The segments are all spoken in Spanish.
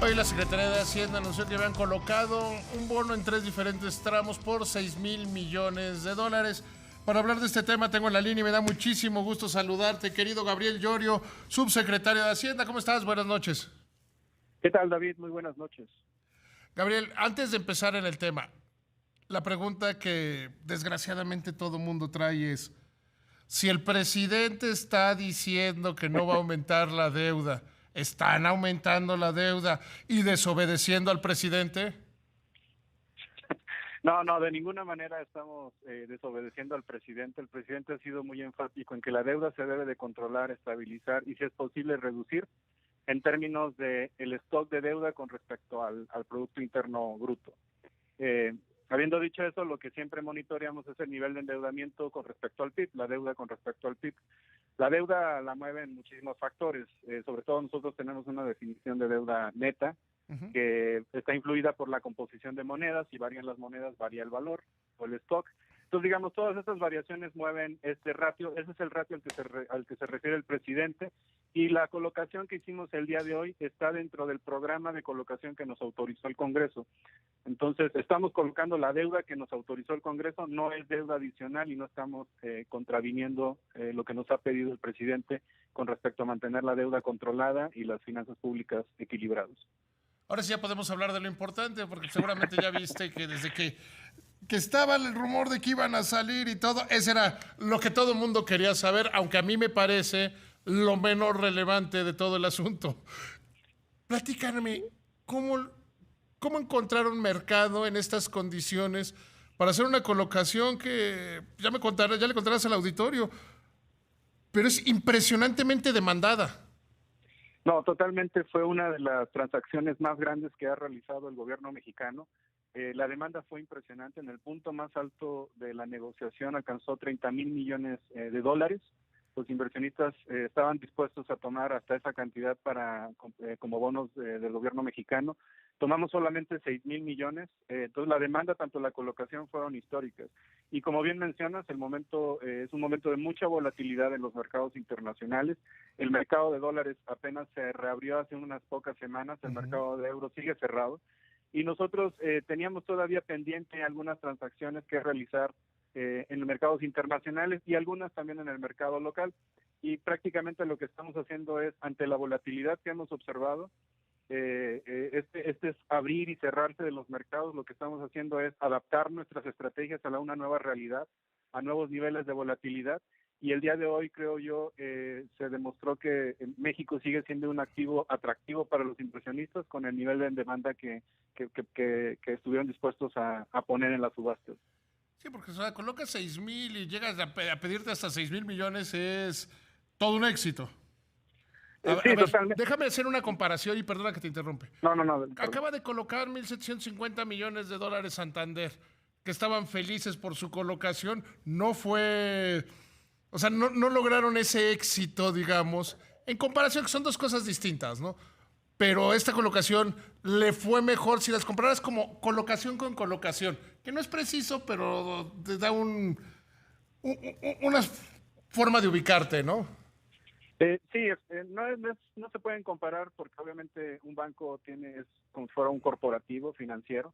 Hoy la Secretaría de Hacienda anunció que habían colocado un bono en 3 diferentes tramos por 6,000 millones de dólares. Para hablar de este tema tengo en la línea y me da muchísimo gusto saludarte, querido Gabriel Llorio, subsecretario de Hacienda. ¿Cómo estás? Buenas noches. ¿Qué tal, David? Muy buenas noches. Gabriel, antes de empezar en el tema, la pregunta que desgraciadamente todo mundo trae es, si el presidente está diciendo que no va a aumentar la deuda, ¿están aumentando la deuda y desobedeciendo al presidente? No, de ninguna manera estamos desobedeciendo al presidente. El presidente ha sido muy enfático en que la deuda se debe de controlar, estabilizar y, si es posible, reducir en términos de el stock de deuda con respecto al Producto Interno Bruto. Habiendo dicho eso, lo que siempre monitoreamos es el nivel de endeudamiento con respecto al PIB, la deuda con respecto al PIB. La deuda la mueven muchísimos factores, sobre todo nosotros tenemos una definición de deuda neta, que está influida por la composición de monedas. Si varían las monedas, varía el valor o el stock. Entonces, digamos, todas estas variaciones mueven este ratio. Ese es el ratio al que se refiere el presidente, y la colocación que hicimos el día de hoy está dentro del programa de colocación que nos autorizó el Congreso. Entonces, estamos colocando la deuda que nos autorizó el Congreso, no es deuda adicional y no estamos contraviniendo lo que nos ha pedido el presidente con respecto a mantener la deuda controlada y las finanzas públicas equilibradas. Ahora sí ya podemos hablar de lo importante, porque seguramente ya viste que desde que estaba el rumor de que iban a salir y todo, ese era lo que todo el mundo quería saber, aunque a mí me parece lo menos relevante de todo el asunto. Platícame, ¿cómo encontrar un mercado en estas condiciones para hacer una colocación que ya le contarás al auditorio, pero es impresionantemente demandada? No, totalmente, fue una de las transacciones más grandes que ha realizado el gobierno mexicano. La demanda fue impresionante. En el punto más alto de la negociación alcanzó 30,000 millones de dólares. Los inversionistas estaban dispuestos a tomar hasta esa cantidad como bonos del gobierno mexicano. Tomamos solamente 6,000 millones. Entonces la demanda, tanto la colocación, fueron históricas. Y como bien mencionas, el momento es un momento de mucha volatilidad en los mercados internacionales. El mercado de dólares apenas se reabrió hace unas pocas semanas. El mercado de euros sigue cerrado. Y nosotros teníamos todavía pendiente algunas transacciones que realizar en los mercados internacionales y algunas también en el mercado local. Y prácticamente lo que estamos haciendo es, ante la volatilidad que hemos observado, este es abrir y cerrarse de los mercados. Lo que estamos haciendo es adaptar nuestras estrategias a una nueva realidad, a nuevos niveles de volatilidad. Y el día de hoy, creo yo, se demostró que México sigue siendo un activo atractivo para los inversionistas con el nivel de demanda que estuvieron dispuestos a poner en las subastas. Sí, porque colocas 6,000 y llegas a pedirte hasta 6,000 millones, es todo un éxito. A Sí, ver, totalmente. déjame hacer una comparación y perdona que te interrumpe. No, perdón. Acaba de colocar 1,750 millones de dólares Santander, que estaban felices por su colocación. No fue, o sea, no lograron ese éxito, digamos, en comparación, que son dos cosas distintas, ¿no? Pero esta colocación le fue mejor si las compararas como colocación con colocación, que no es preciso, pero te da una forma de ubicarte, ¿no? Sí, no se pueden comparar porque obviamente un banco es como si fuera un corporativo financiero.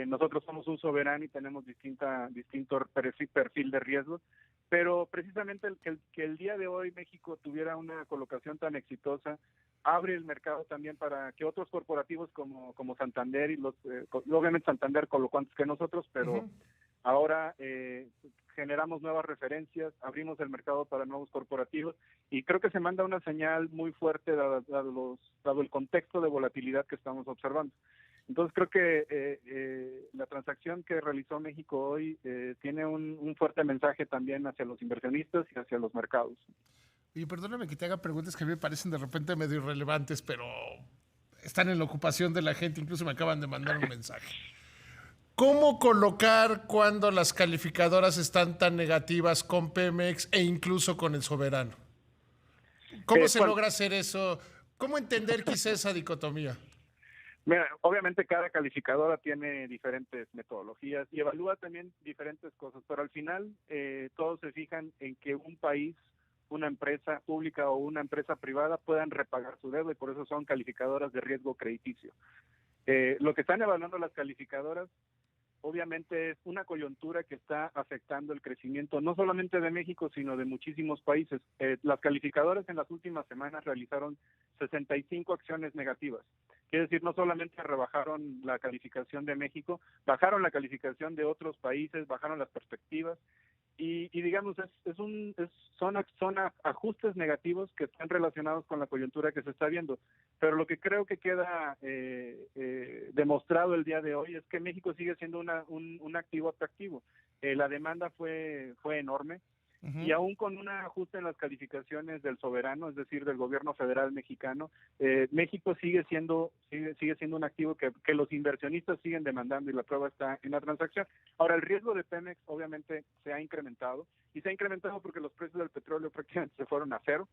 Nosotros somos un soberano y tenemos distinto perfil de riesgo, pero precisamente que el día de hoy México tuviera una colocación tan exitosa abre el mercado también para que otros corporativos como Santander obviamente Santander colocó antes que nosotros, pero ahora generamos nuevas referencias, abrimos el mercado para nuevos corporativos y creo que se manda una señal muy fuerte dado el contexto de volatilidad que estamos observando. Entonces creo que la transacción que realizó México hoy tiene un fuerte mensaje también hacia los inversionistas y hacia los mercados. Y perdóname que te haga preguntas que a mí me parecen de repente medio irrelevantes, pero están en la ocupación de la gente, incluso me acaban de mandar un mensaje. ¿Cómo colocar cuando las calificadoras están tan negativas con Pemex e incluso con el soberano? ¿Cómo se logra hacer eso? ¿Cómo entender quizá esa dicotomía? Mira, obviamente cada calificadora tiene diferentes metodologías y evalúa también diferentes cosas, pero al final todos se fijan en que un país una empresa pública o una empresa privada puedan repagar su deuda, y por eso son calificadoras de riesgo crediticio. Lo que están evaluando las calificadoras obviamente es una coyuntura que está afectando el crecimiento no solamente de México, sino de muchísimos países. Las calificadoras en las últimas semanas realizaron 65 acciones negativas. Quiere decir, no solamente rebajaron la calificación de México, bajaron la calificación de otros países, bajaron las perspectivas, y digamos, son ajustes negativos que están relacionados con la coyuntura que se está viendo. Pero lo que creo que queda demostrado el día de hoy es que México sigue siendo un activo atractivo. La demanda fue enorme. Y aún con un ajuste en las calificaciones del soberano, es decir, del gobierno federal mexicano, México sigue siendo un activo que los inversionistas siguen demandando, y la prueba está en la transacción. Ahora, el riesgo de Pemex obviamente se ha incrementado, y se ha incrementado porque los precios del petróleo prácticamente se fueron a cero,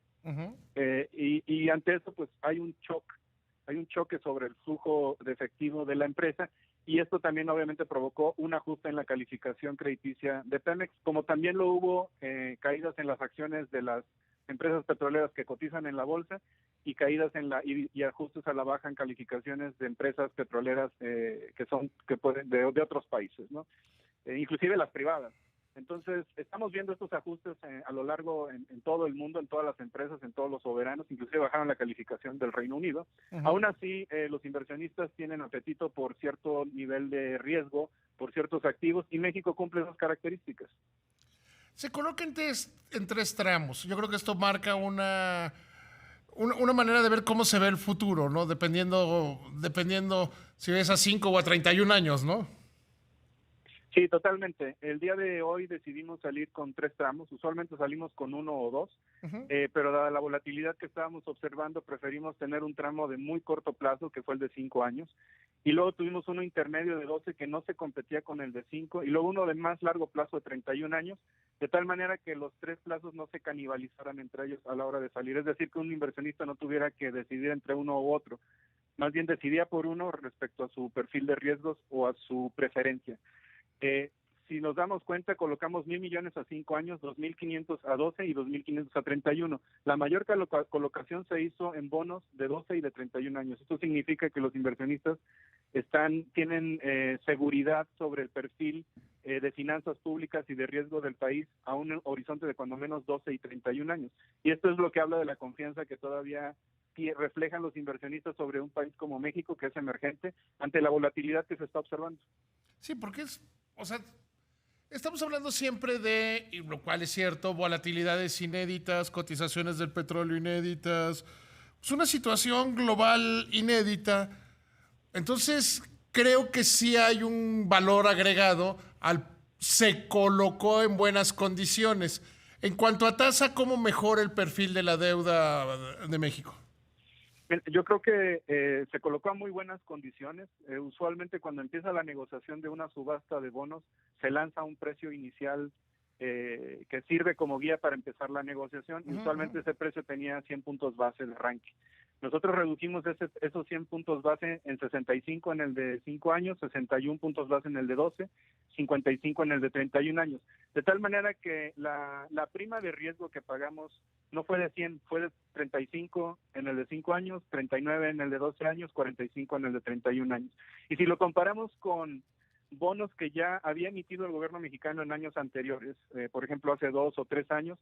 y ante eso pues hay un choque sobre el flujo de efectivo de la empresa, y esto también obviamente provocó un ajuste en la calificación crediticia de Pemex, como también lo hubo caídas en las acciones de las empresas petroleras que cotizan en la bolsa, y caídas y ajustes a la baja en calificaciones de empresas petroleras que pueden de otros países, ¿no? Inclusive las privadas. Entonces, estamos viendo estos ajustes a lo largo en todo el mundo, en todas las empresas, en todos los soberanos, inclusive bajaron la calificación del Reino Unido. Aún así, los inversionistas tienen apetito por cierto nivel de riesgo, por ciertos activos, y México cumple esas características. Se coloca en tres tramos. Yo creo que esto marca una manera de ver cómo se ve el futuro, ¿no? Dependiendo si ves a 5 o a 31 años, ¿no? Sí, totalmente. El día de hoy decidimos salir con 3 tramos. Usualmente salimos con 1 o 2, pero dada la volatilidad que estábamos observando, preferimos tener un tramo de muy corto plazo, que fue el de 5 años, y luego tuvimos uno intermedio de 12 que no se competía con el de 5, y luego uno de más largo plazo de 31 años, de tal manera que los 3 plazos no se canibalizaran entre ellos a la hora de salir. Es decir, que un inversionista no tuviera que decidir entre uno u otro, más bien decidía por uno respecto a su perfil de riesgos o a su preferencia. Si nos damos cuenta, colocamos 1,000 millones a 5 años, 2,500 a 12 y 2,500 a 31. La mayor colocación se hizo en bonos de 12 y de 31 años. Esto significa que los inversionistas tienen seguridad sobre el perfil de finanzas públicas y de riesgo del país a un horizonte de cuando menos 12 y 31 años. Y esto es lo que habla de la confianza que todavía reflejan los inversionistas sobre un país como México, que es emergente, ante la volatilidad que se está observando. Sí, porque estamos hablando siempre de, y lo cual es cierto, volatilidades inéditas, cotizaciones del petróleo inéditas, es una situación global inédita. Entonces, creo que sí hay un valor agregado se colocó en buenas condiciones. En cuanto a tasa, ¿cómo mejora el perfil de la deuda de México? Yo creo que se colocó a muy buenas condiciones. Usualmente cuando empieza la negociación de una subasta de bonos, se lanza un precio inicial que sirve como guía para empezar la negociación. Usualmente ese precio tenía 100 puntos base de arranque. Nosotros redujimos esos 100 puntos base en 65 en el de 5 años, 61 puntos base en el de 12, 55 en el de 31 años. De tal manera que la prima de riesgo que pagamos no fue de 100, fue de 35 en el de 5 años, 39 en el de 12 años, 45 en el de 31 años. Y si lo comparamos con bonos que ya había emitido el gobierno mexicano en años anteriores, por ejemplo hace 2 o 3 años,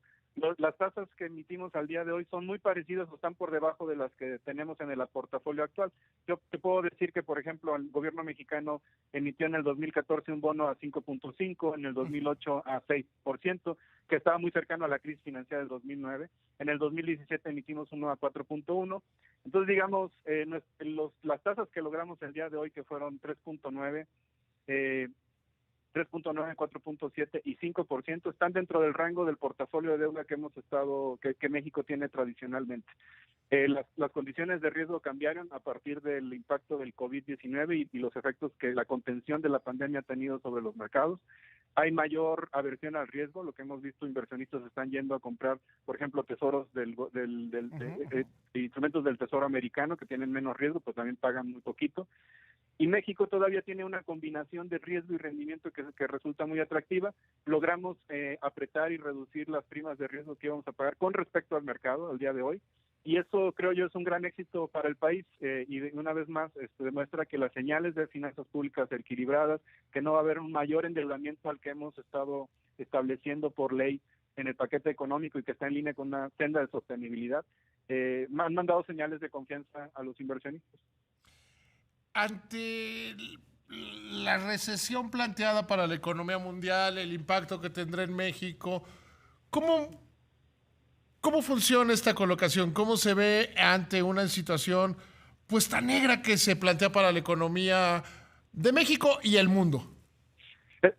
las tasas que emitimos al día de hoy son muy parecidas o están por debajo de las que tenemos en el portafolio actual. Yo te puedo decir que, por ejemplo, el gobierno mexicano emitió en el 2014 un bono a 5.5, en el 2008 a 6%, que estaba muy cercano a la crisis financiera del 2009. En el 2017 emitimos uno a 4.1. Entonces, digamos, las tasas que logramos el día de hoy, que fueron 3.9, 3.9, 4.7 y 5%, están dentro del rango del portafolio de deuda que México tiene tradicionalmente. Las condiciones de riesgo cambiaron a partir del impacto del COVID-19 y los efectos que la contención de la pandemia ha tenido sobre los mercados. Hay mayor aversión al riesgo, lo que hemos visto, inversionistas están yendo a comprar, por ejemplo, tesoros instrumentos del Tesoro americano que tienen menos riesgo, pues también pagan muy poquito. y México todavía tiene una combinación de riesgo y rendimiento que resulta muy atractiva. Logramos apretar y reducir las primas de riesgo que íbamos a pagar con respecto al mercado al día de hoy, y eso creo yo es un gran éxito para el país, y una vez más demuestra que las señales de finanzas públicas equilibradas, que no va a haber un mayor endeudamiento al que hemos estado estableciendo por ley en el paquete económico y que está en línea con una senda de sostenibilidad, han mandado señales de confianza a los inversionistas. Ante la recesión planteada para la economía mundial, el impacto que tendrá en México, ¿cómo funciona esta colocación? ¿Cómo se ve ante una situación pues tan negra que se plantea para la economía de México y el mundo?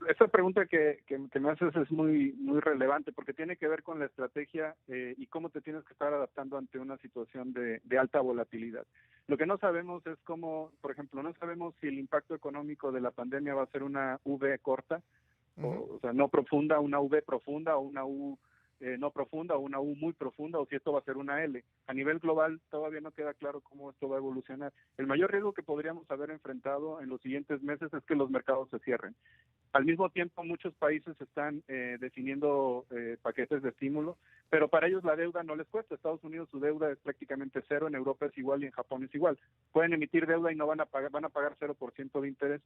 Esa pregunta que me haces es muy relevante, porque tiene que ver con la estrategia y cómo te tienes que estar adaptando ante una situación de alta volatilidad. Lo que no sabemos es cómo, por ejemplo, no sabemos si el impacto económico de la pandemia va a ser una V corta, o sea, no profunda, una V profunda, o una U no profunda, o una U muy profunda, o si esto va a ser una L. A nivel global todavía no queda claro cómo esto va a evolucionar. El mayor riesgo que podríamos haber enfrentado en los siguientes meses es que los mercados se cierren. Al mismo tiempo, muchos países están definiendo paquetes de estímulo, pero para ellos la deuda no les cuesta. Estados Unidos, su deuda es prácticamente cero, en Europa es igual y en Japón es igual. Pueden emitir deuda y no van a pagar 0% de interés,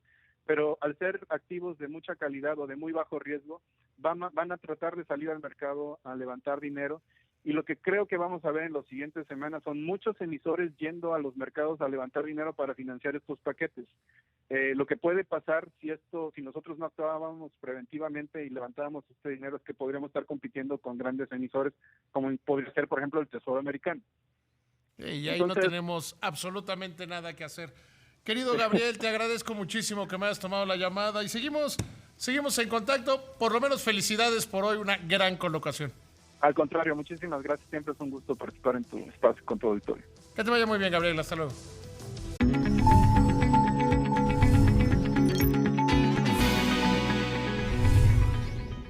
pero al ser activos de mucha calidad o de muy bajo riesgo, van a tratar de salir al mercado a levantar dinero. Y lo que creo que vamos a ver en las siguientes semanas son muchos emisores yendo a los mercados a levantar dinero para financiar estos paquetes. Lo que puede pasar si nosotros no actuábamos preventivamente y levantábamos este dinero, es que podríamos estar compitiendo con grandes emisores, como podría ser, por ejemplo, el Tesoro americano. Y ahí no tenemos absolutamente nada que hacer. Querido Gabriel, te agradezco muchísimo que me hayas tomado la llamada y seguimos en contacto. Por lo menos felicidades por hoy, una gran colocación. Al contrario, muchísimas gracias. Siempre es un gusto participar en tu espacio con tu auditorio. Que te vaya muy bien, Gabriel. Hasta luego.